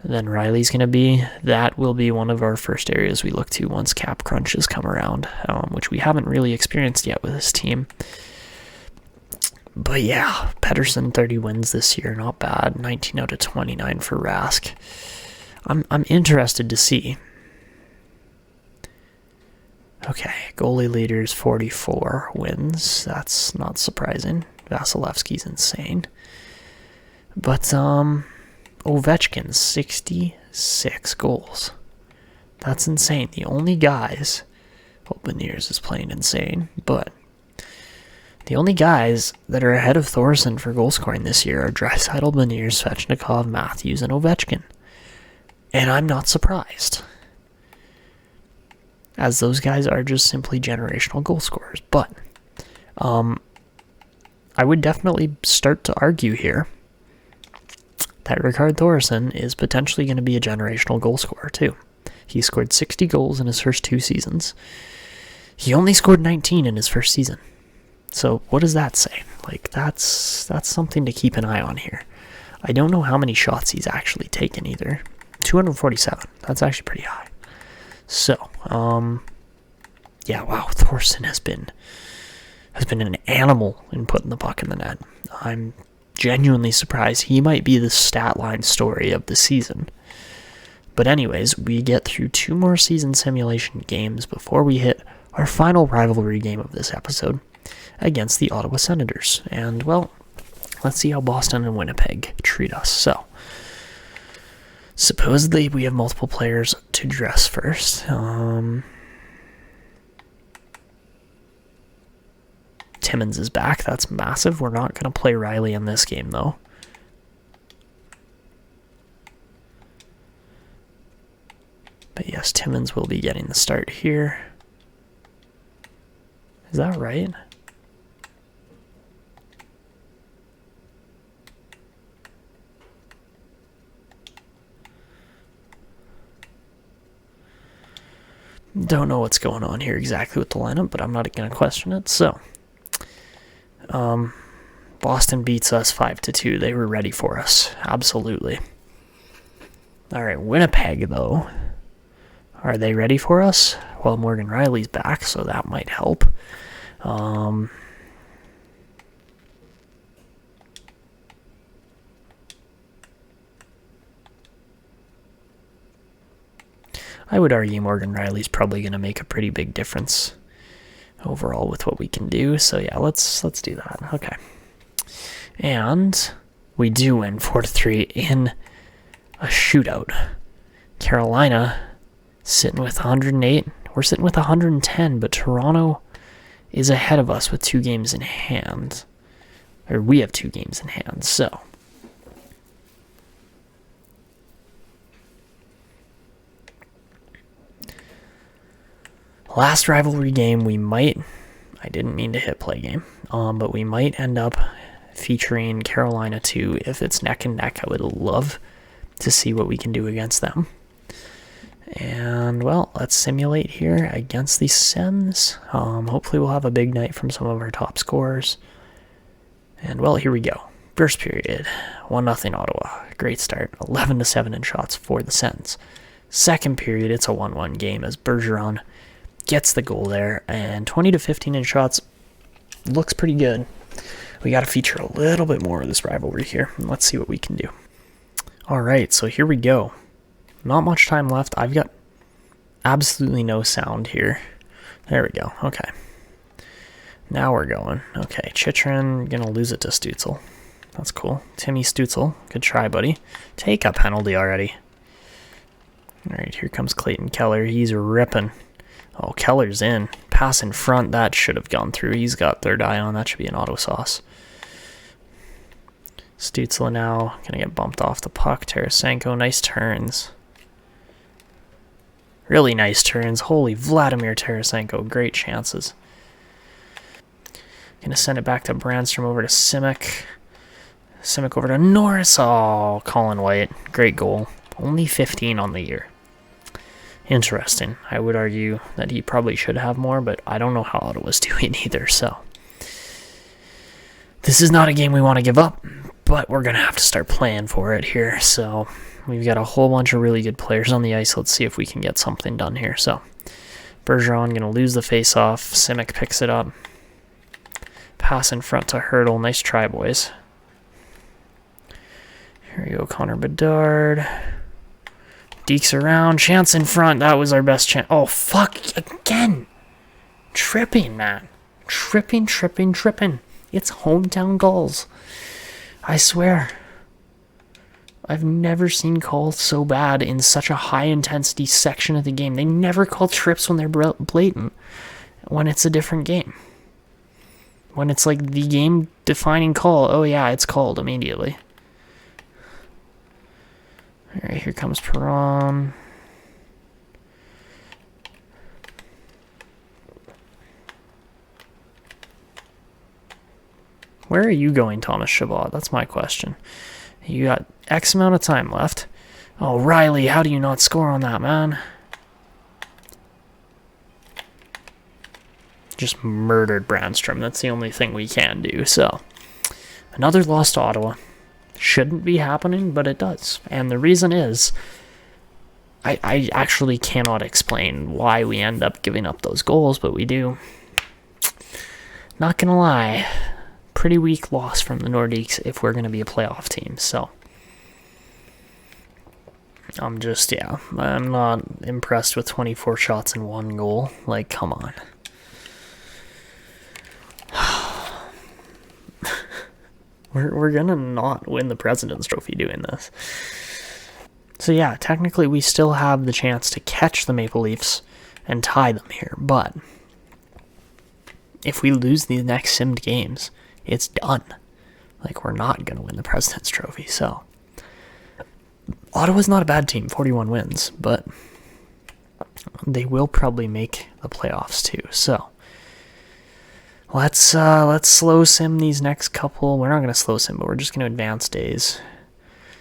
than Riley's going to be, that will be one of our first areas we look to once cap crunches come around, which we haven't really experienced yet with this team. But, yeah, Pettersson, 30 wins this year, not bad. 19 out of 29 for Rask. I'm interested to see. Okay, goalie leaders, 44 wins. That's not surprising. Vasilevsky's insane. But, Ovechkin, 66 goals. That's insane. The only guys... Well, Beniers is playing insane, but... The only guys that are ahead of Thorson for goal scoring this year are Draisaitl, Beniers, Svechnikov, Matthews, and Ovechkin. And I'm not surprised, as those guys are just simply generational goal scorers. But I would definitely start to argue here that Ricard Thorson is potentially going to be a generational goal scorer too. He scored 60 goals in his first 2 seasons. He only scored 19 in his first season. So what does that say? That's something to keep an eye on here. I don't know how many shots he's actually taken either. 247. That's actually pretty high. So, yeah, wow, Thorson has been an animal in putting the puck in the net. I'm genuinely surprised. He might be the stat line story of the season. But anyways, we get through 2 more season simulation games before we hit our final rivalry game of this episode against the Ottawa Senators. And, well, let's see how Boston and Winnipeg treat us. So, supposedly we have multiple players to dress first. Timmins is back. That's massive. We're not going to play Riley in this game, though. But yes, Timmins will be getting the start here. Is that right? Don't know what's going on here exactly with the lineup, but I'm not going to question it. So, Boston beats us 5-2. They were ready for us. Absolutely. All right, Winnipeg, though. Are they ready for us? Well, Morgan Riley's back, so that might help. I would argue Morgan Riley's probably going to make a pretty big difference overall with what we can do. So yeah, let's do that. Okay. And we do win 4-3 in a shootout. Carolina sitting with 108. We're sitting with 110, but Toronto is ahead of us with 2 games in hand. Or we have 2 games in hand, so. Last rivalry game, we might, I didn't mean to hit play game, but we might end up featuring Carolina too. If it's neck and neck, I would love to see what we can do against them. And, well, let's simulate here against the Sens. Hopefully we'll have a big night from some of our top scorers. And, well, here we go. First period, 1-0 Ottawa. Great start. 11-7 in shots for the Sens. Second period, it's a 1-1 game as Bergeron gets the goal there. And 20-15 in shots looks pretty good. We got to feature a little bit more of this rivalry here. And let's see what we can do. All right, so here we go. Not much time left. I've got absolutely no sound here. There we go. Okay. Now we're going. Okay, Chychrun, gonna lose it to Stützle. That's cool. Timmy Stützle. Good try, buddy. Take a penalty already. All right, here comes Clayton Keller. He's ripping. Oh, Keller's in. Pass in front. That should have gone through. He's got third eye on. That should be an auto sauce. Stützle now. Gonna get bumped off the puck. Tarasenko. Nice turns. Really nice turns. Holy Vladimir Tarasenko. Great chances. Gonna send it back to Brandstrom over to Simic. Simic over to Norris. Oh, Colin White. Great goal. Only 15 on the year. Interesting. I would argue that he probably should have more, but I don't know how Ottawa's doing either, so. This is not a game we want to give up, but we're going to have to start playing for it here, so. We've got a whole bunch of really good players on the ice. Let's see if we can get something done here. So, Bergeron going to lose the face-off. Simic picks it up. Pass in front to Hurdle. Nice try, boys. Here we go, Connor Bedard. Dekes around. Chance in front. That was our best chance. Oh, fuck. Again. Tripping, man. Tripping. It's hometown goals. I swear. I've never seen calls so bad in such a high-intensity section of the game. They never call trips when they're blatant, when it's a different game. When it's like the game-defining call, oh yeah, it's called immediately. Alright, here comes Perron. Where are you going, Thomas Chabot? That's my question. You got X amount of time left. Oh, Riley, how do you not score on that, man? Just murdered Brandstrom. That's the only thing we can do. So, another loss to Ottawa. Shouldn't be happening, but it does. And the reason is, I actually cannot explain why we end up giving up those goals, but we do. Not gonna lie. Pretty weak loss from the Nordiques if we're going to be a playoff team, so I'm not impressed with 24 shots and 1 goal. Like, come on. We're gonna not win the President's Trophy doing this. So yeah, technically we still have the chance to catch the Maple Leafs and tie them here, but if we lose these next simmed games, it's done. Like, we're not gonna win the President's Trophy, so Ottawa's not a bad team, 41 wins, but they will probably make the playoffs too, so let's slow sim these next couple. We're not going to slow sim, but we're just going to advance days.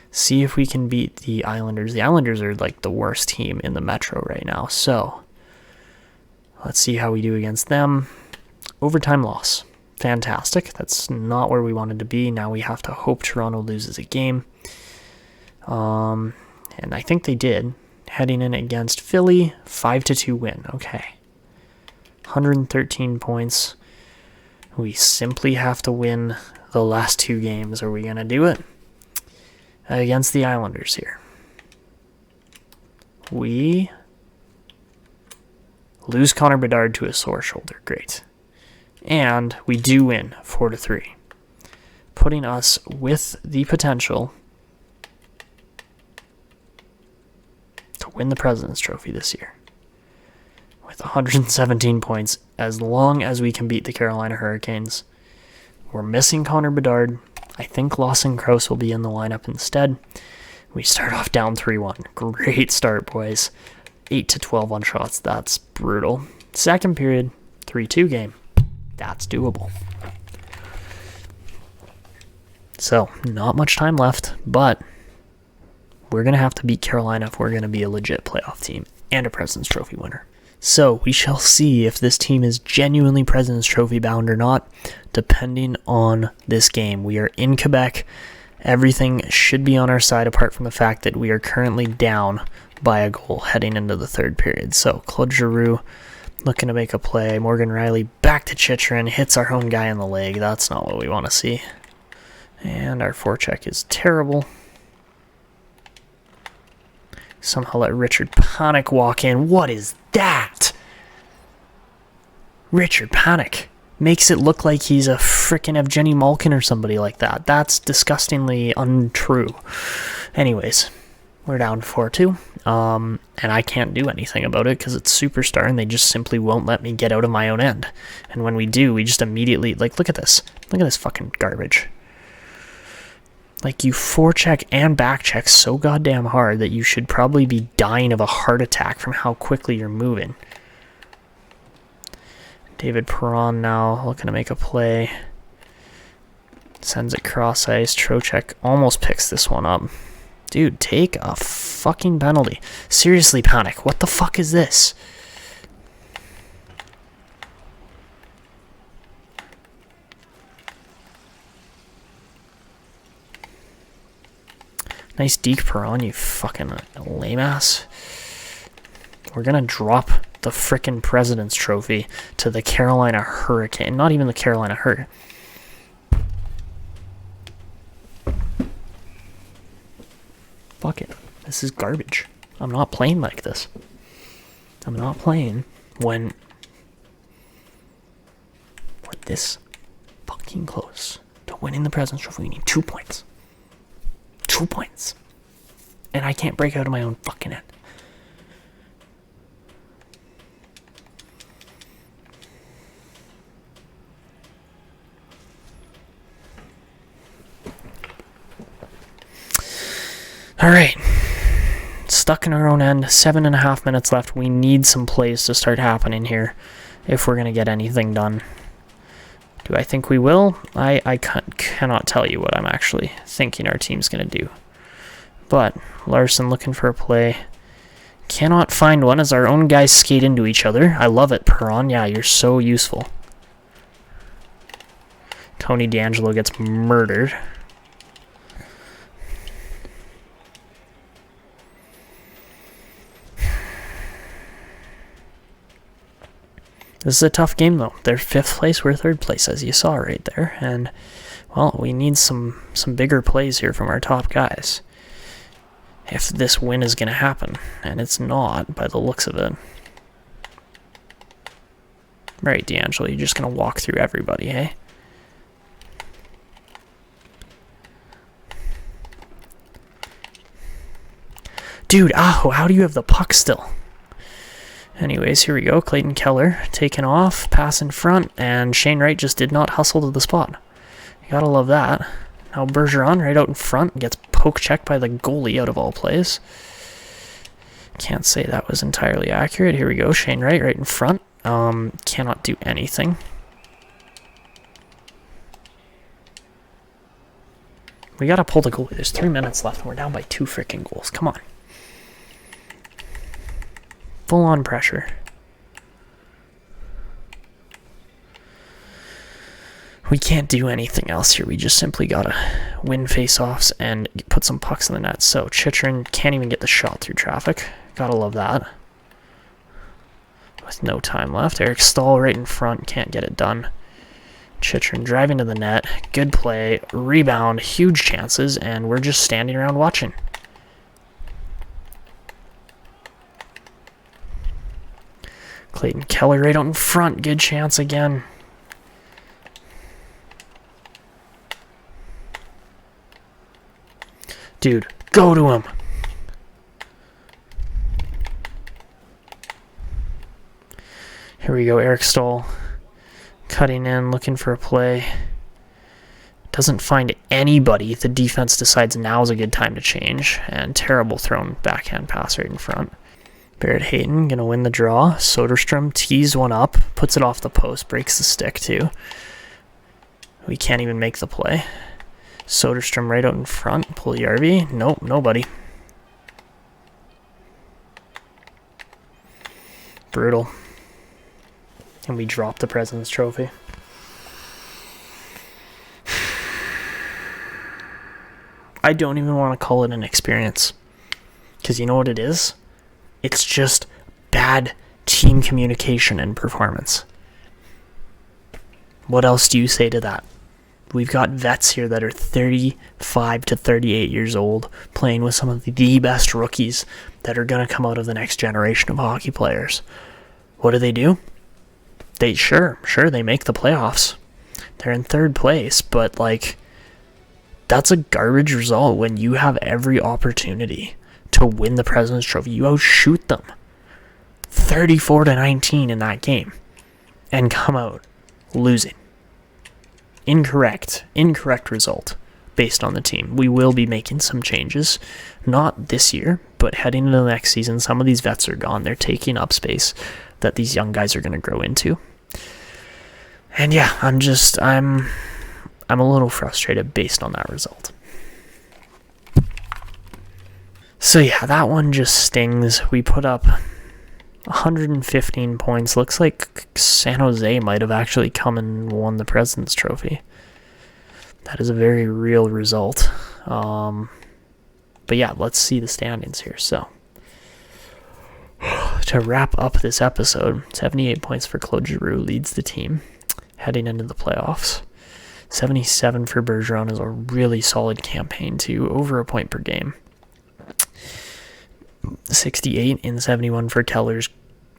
See if we can beat the Islanders. The Islanders are like the worst team in the Metro right now. So let's see how we do against them. Overtime loss. Fantastic. That's not where we wanted to be. Now we have to hope Toronto loses a game. And I think they did. Heading in against Philly, 5-2 win. Okay. 113 points. We simply have to win the last 2 games. Are we going to do it? Against the Islanders here. We lose Connor Bedard to a sore shoulder. Great. And we do win 4-3. Putting us with the potential to win the President's Trophy this year. With 117 points, as long as we can beat the Carolina Hurricanes. We're missing Connor Bedard. I think Lawson Crouse will be in the lineup instead. We start off down 3-1. Great start, boys. 8-12 on shots. That's brutal. Second period, 3-2 game. That's doable. So, not much time left, but we're going to have to beat Carolina if we're going to be a legit playoff team and a President's Trophy winner. So we shall see if this team is genuinely President's Trophy bound or not, depending on this game. We are in Quebec. Everything should be on our side apart from the fact that we are currently down by a goal heading into the third period. So Claude Giroux looking to make a play. Morgan Riley back to Chychrun, hits our home guy in the leg. That's not what we want to see. And our forecheck is terrible. Somehow let Richard Panik walk in. What is that? Richard Panik makes it look like he's a frickin' Evgeny Malkin or somebody like that. That's disgustingly untrue. Anyways, we're down 4-2. And I can't do anything about it because it's Superstar and they just simply won't let me get out of my own end. And when we do, we just immediately, like, look at this. Look at this fucking garbage. Like, you forecheck and backcheck so goddamn hard that you should probably be dying of a heart attack from how quickly you're moving. David Perron now looking to make a play. Sends it cross ice. Trocheck almost picks this one up. Dude, take a fucking penalty. Seriously, Panik, what the fuck is this? Nice deke Perron, you fucking lame ass. We're gonna drop the frickin' President's Trophy to the Carolina Hurricane. Not even the Carolina Hurricane. Fuck it. This is garbage. I'm not playing like this. I'm not playing when we're this fucking close to winning the President's Trophy. We need 2 points. 2 points. And I can't break out of my own fucking end. Alright. Stuck in our own end. 7.5 minutes left. We need some plays to start happening here if we're going to get anything done. Do I think we will? I cannot tell you what I'm actually thinking our team's going to do. But Larson looking for a play. Cannot find one as our own guys skate into each other. I love it, Perron. Yeah, you're so useful. Tony D'Angelo gets murdered. This is a tough game, though. They're 5th place, we're 3rd place, as you saw right there. And, well, we need some bigger plays here from our top guys if this win is going to happen. And it's not, by the looks of it. Right, D'Angelo, you're just going to walk through everybody, hey? Dude, how do you have the puck still? Anyways, here we go. Clayton Keller taking off, pass in front, and Shane Wright just did not hustle to the spot. You gotta love that. Now Bergeron right out in front gets poke checked by the goalie out of all plays. Can't say that was entirely accurate. Here we go. Shane Wright right in front. Cannot do anything. We gotta pull the goalie. There's 3 minutes left and we're down by 2 freaking goals. Come on. Full on pressure. We can't do anything else here. We just simply gotta win face-offs and put some pucks in the net. So Chychrun can't even get the shot through traffic. Gotta love that. With no time left. Eric Stahl right in front. Can't get it done. Chychrun driving to the net. Good play. Rebound. Huge chances. And we're just standing around watching. Clayton Keller right out in front. Good chance again. Dude, go to him. Here we go, Eric Stahl. Cutting in, looking for a play. Doesn't find anybody. The defense decides now's a good time to change. And terrible thrown backhand pass right in front. Barrett Hayton going to win the draw. Soderstrom tees one up, puts it off the post, breaks the stick too. We can't even make the play. Soderstrom right out in front. Puljujärvi. Nope, nobody. Brutal. And we dropped the President's Trophy. I don't even want to call it an experience. Because you know what it is? It's just bad team communication and performance. What else do you say to that? We've got vets here that are 35 to 38 years old, playing with some of the best rookies that are going to come out of the next generation of hockey players. What do? They sure, they make the playoffs. They're in third place, but that's a garbage result when you have every opportunity to win the President's Trophy. You outshoot them 34-19 in that game and come out losing. Incorrect result based on the team. We will be making some changes, not this year, but heading into the next season. Some of these vets are gone. They're taking up space that these young guys are going to grow into. And yeah, I'm a little frustrated based on that result. So yeah, that one just stings. We put up 115 points. Looks like San Jose might have actually come and won the President's Trophy. That is a very real result. But yeah, let's see the standings here. So, to wrap up this episode, 78 points for Claude Giroux leads the team heading into the playoffs. 77 for Bergeron is a really solid campaign too, over a point per game. 68 and 71 for Keller's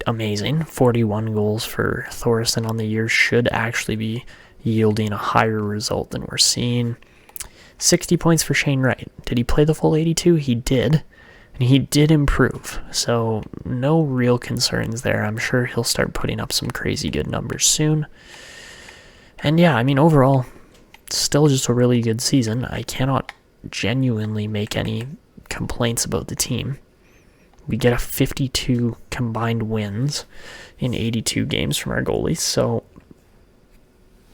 amazing. 41 goals for Thorson on the year should actually be yielding a higher result than we're seeing. 60 points for Shane Wright. Did he play the full 82? He did. And he did improve. So no real concerns there. I'm sure he'll start putting up some crazy good numbers soon. And yeah, overall, still just a really good season. I cannot genuinely make any complaints about the team. We get a 52 combined wins in 82 games from our goalies, so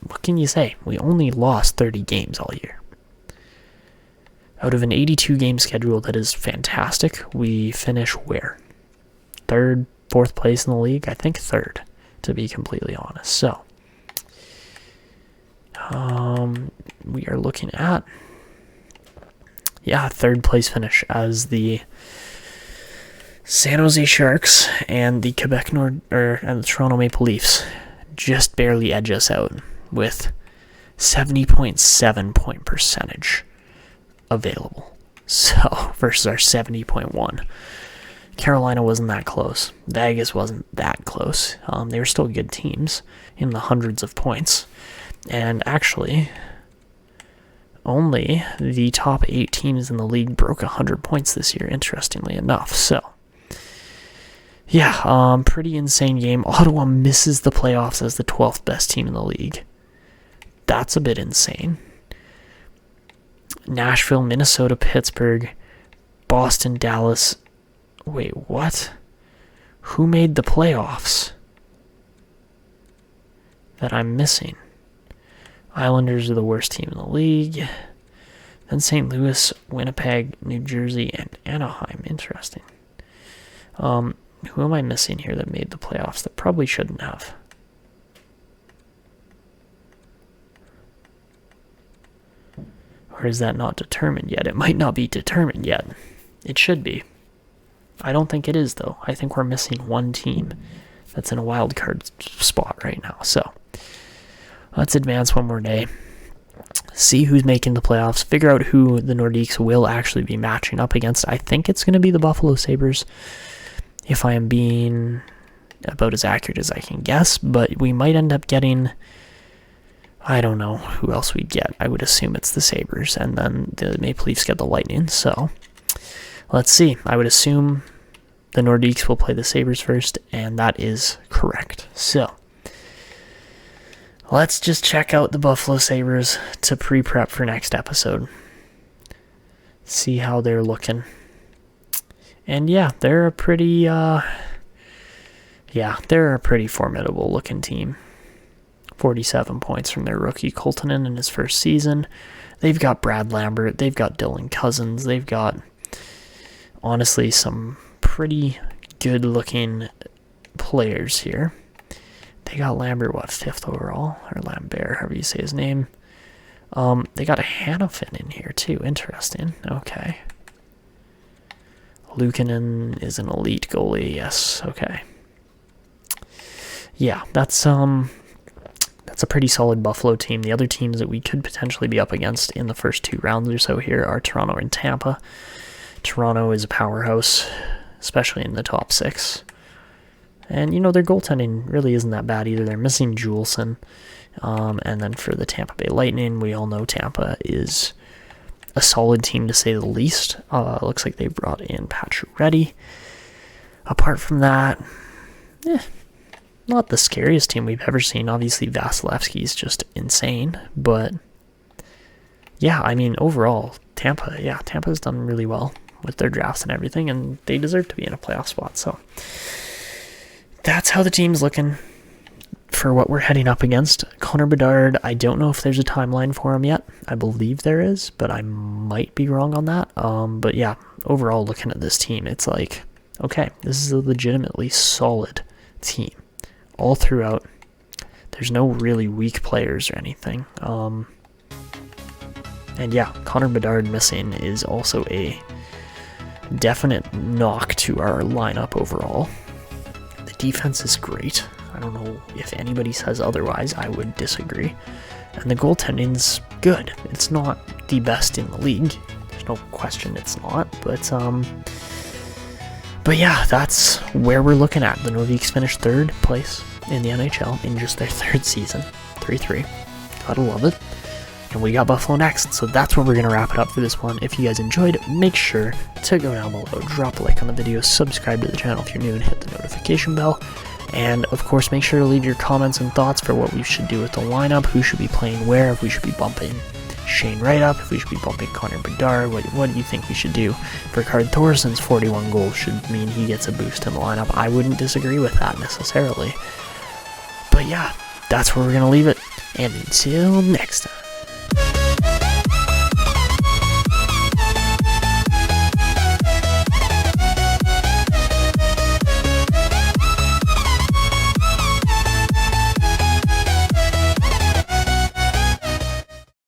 what can you say? We only lost 30 games all year. Out of an 82 game schedule that is fantastic, we finish where? Third, fourth place in the league? I think third, to be completely honest. So, we are looking at, third place finish as the San Jose Sharks and the Quebec and the Toronto Maple Leafs just barely edge us out with 70.7 point percentage available. So, versus our 70.1. Carolina wasn't that close. Vegas wasn't that close. They were still good teams in the hundreds of points. And actually, only the top 8 teams in the league broke 100 points this year, interestingly enough. So, yeah, pretty insane game. Ottawa misses the playoffs as the 12th best team in the league. That's a bit insane. Nashville, Minnesota, Pittsburgh, Boston, Dallas. Wait, what? Who made the playoffs that I'm missing? Islanders are the worst team in the league. Then St. Louis, Winnipeg, New Jersey, and Anaheim. Interesting. Who am I missing here that made the playoffs that probably shouldn't have? Or is that not determined yet? It might not be determined yet. It should be. I don't think it is, though. I think we're missing one team that's in a wild card spot right now. So, let's advance one more day. See who's making the playoffs. Figure out who the Nordiques will actually be matching up against. I think it's going to be the Buffalo Sabres, if I am being about as accurate as I can guess. But we might end up getting... I don't know who else we'd get. I would assume it's the Sabres, and then the Maple Leafs get the Lightning. So, let's see. I would assume the Nordiques will play the Sabres first, and that is correct. So, let's just check out the Buffalo Sabres to pre-prep for next episode. See how they're looking. And yeah, they're a pretty formidable looking team. 47 points from their rookie Coltonen in his first season. They've got Brad Lambert. They've got Dylan Cousins. They've got, honestly, some pretty good-looking players here. They got Lambert, 5th overall? Or Lambert, however you say his name. They got a Hanifin in here, too. Interesting. Okay. Luukkonen is an elite goalie. Yes. Okay. Yeah, that's a pretty solid Buffalo team. The other teams that we could potentially be up against in the first 2 rounds or so here are Toronto and Tampa. Toronto is a powerhouse, especially in the top 6. And, their goaltending really isn't that bad either. They're missing Juleson. And then for the Tampa Bay Lightning, we all know Tampa is a solid team to say the least. Looks like they brought in Pacioretty. Apart from that, not the scariest team we've ever seen. Obviously, Vasilevsky is just insane. But, yeah, I mean, overall, Tampa's done really well with their drafts and everything, and they deserve to be in a playoff spot. So, that's how the team's looking for what we're heading up against. Connor Bedard, I don't know if there's a timeline for him yet. I believe there is, but I might be wrong on that. But, yeah, overall, looking at this team, it's like, okay, this is a legitimately solid team. All throughout, there's no really weak players or anything. And yeah, Connor Bedard missing is also a definite knock to our lineup overall. The defense is great. I don't know if anybody says otherwise. I would disagree. And the goaltending's good. It's not the best in the league. There's no question it's not. But yeah, that's where we're looking at. The Nordiques finished 3rd place in the NHL in just their 3rd season. 3-3. Gotta love it. And we got Buffalo next, so that's where we're going to wrap it up for this one. If you guys enjoyed, make sure to go down below, drop a like on the video, subscribe to the channel if you're new, and hit the notification bell. And, of course, make sure to leave your comments and thoughts for what we should do with the lineup, who should be playing where, if we should be bumping Shane Wright up, if we should be bumping Connor Bedard, what do you think we should do? Ricard Thorson's 41 goals should mean he gets a boost in the lineup. I wouldn't disagree with that necessarily. But yeah, that's where we're going to leave it. And until next time.